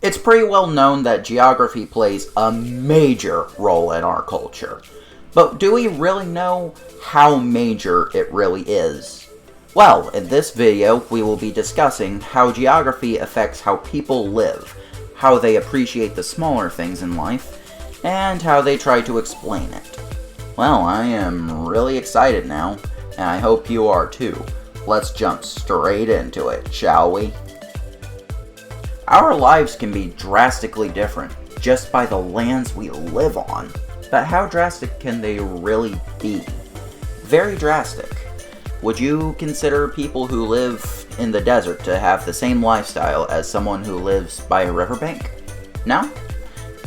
It's pretty well known that geography plays a major role in our culture. But do we really know how major it really is? Well, in this video, we will be discussing how geography affects how people live, how they appreciate the smaller things in life, and how they try to explain it. Well, I am really excited now, and I hope you are too. Let's jump straight into it, shall we? Our lives can be drastically different just by the lands we live on. But how drastic can they really be? Very drastic. Would you consider people who live in the desert to have the same lifestyle as someone who lives by a riverbank? No?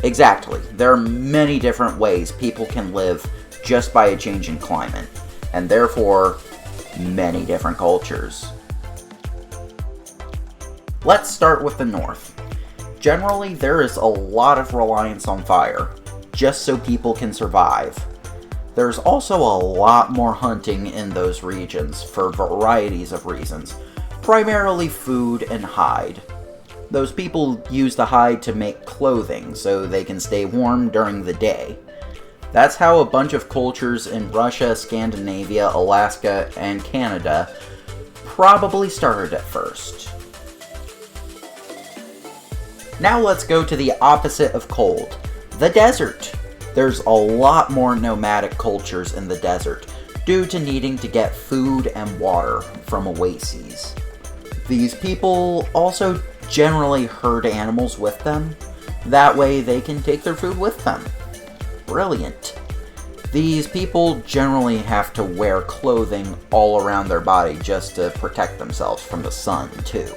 Exactly. There are many different ways people can live just by a change in climate, and therefore, many different cultures. Let's start with the north. Generally, there is a lot of reliance on fire, just so people can survive. There's also a lot more hunting in those regions for varieties of reasons, primarily food and hide. Those people use the hide to make clothing so they can stay warm during the day. That's how a bunch of cultures in Russia, Scandinavia, Alaska, and Canada probably started at first. Now let's go to the opposite of cold, the desert. There's a lot more nomadic cultures in the desert due to needing to get food and water from oases. These people also generally herd animals with them. That way they can take their food with them. Brilliant. These people generally have to wear clothing all around their body just to protect themselves from the sun too.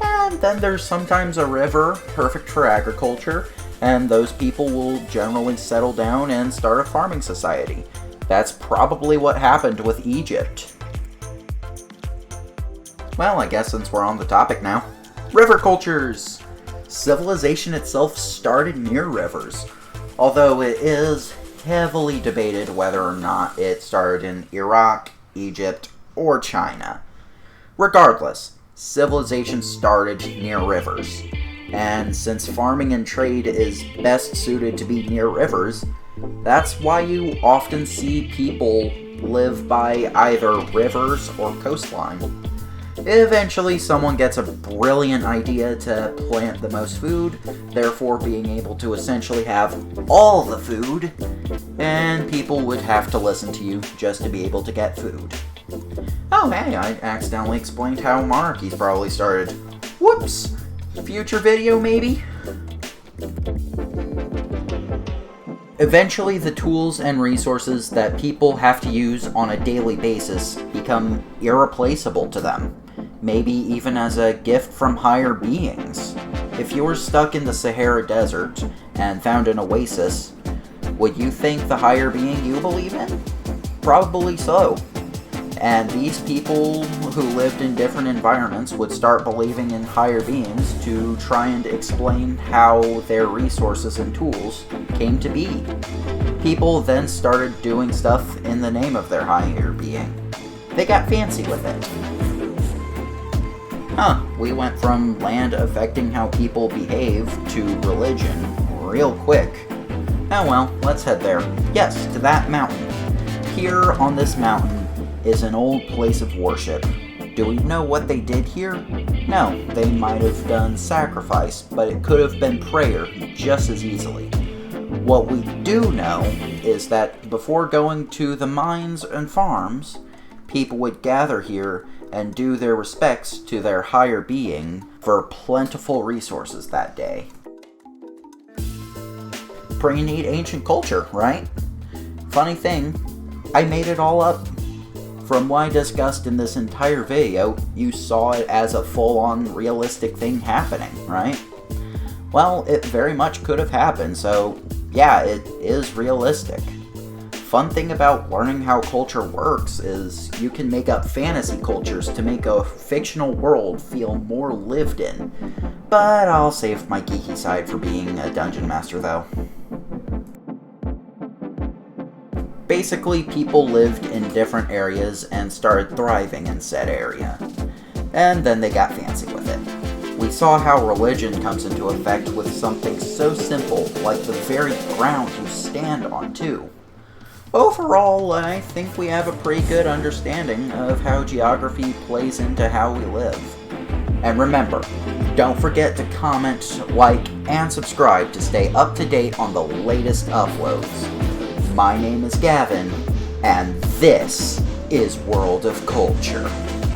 And then there's sometimes a river, perfect for agriculture, and those people will generally settle down and start a farming society. That's probably what happened with Egypt. Well, I guess since we're on the topic now, river cultures! Civilization itself started near rivers, although it is heavily debated whether or not it started in Iraq, Egypt, or China. Regardless, civilization started near rivers. And since farming and trade is best suited to be near rivers, that's why you often see people live by either rivers or coastline. Eventually, someone gets a brilliant idea to plant the most food, therefore being able to essentially have all the food, and people would have to listen to you just to be able to get food. Oh hey, I accidentally explained how monarchies probably started. Whoops! Future video, maybe? Eventually, the tools and resources that people have to use on a daily basis become irreplaceable to them, maybe even as a gift from higher beings. If you were stuck in the Sahara Desert and found an oasis, would you thank the higher being you believe in? Probably so. And these people who lived in different environments would start believing in higher beings to try and explain how their resources and tools came to be. People then started doing stuff in the name of their higher being. They got fancy with it. We went from land affecting how people behave to religion real quick. Oh well, let's head there. Yes, to that mountain. Here on this mountain is an old place of worship. Do we know what they did here? No, they might have done sacrifice, but it could have been prayer just as easily. What we do know is that before going to the mines and farms, people would gather here and do their respects to their higher being for plentiful resources that day. Pretty neat ancient culture, right? Funny thing, I made it all up. From what I discussed in this entire video, you saw it as a full-on realistic thing happening, right? Well, it very much could have happened, so yeah, it is realistic. Fun thing about learning how culture works is you can make up fantasy cultures to make a fictional world feel more lived in. But I'll save my geeky side for being a dungeon master though. Basically, people lived in different areas and started thriving in said area. And then they got fancy with it. We saw how religion comes into effect with something so simple like the very ground you stand on, too. Overall, I think we have a pretty good understanding of how geography plays into how we live. And remember, don't forget to comment, like, and subscribe to stay up to date on the latest uploads. My name is Gavin, and this is World of Culture.